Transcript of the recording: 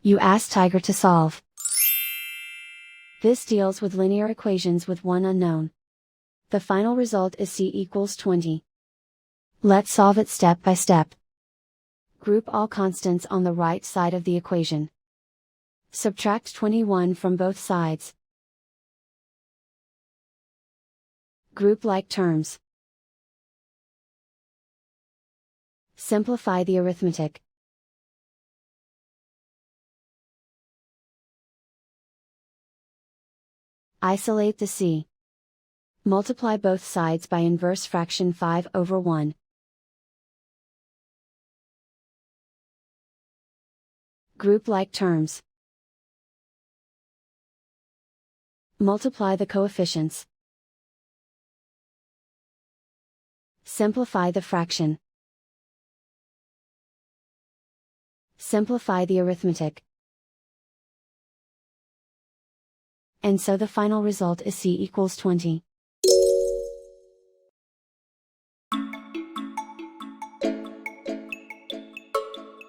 You ask Tiger to solve. This deals with linear equations with one unknown. The final result is c equals 20. Let's solve it step by step. Group all constants on the right side of the equation. Subtract 21 from both sides. Group like terms. Simplify the arithmetic. Isolate the c. Multiply both sides by inverse fraction 5/1. Group like terms. Multiply the coefficients. Simplify the fraction. Simplify the arithmetic. And so the final result is c equals 20.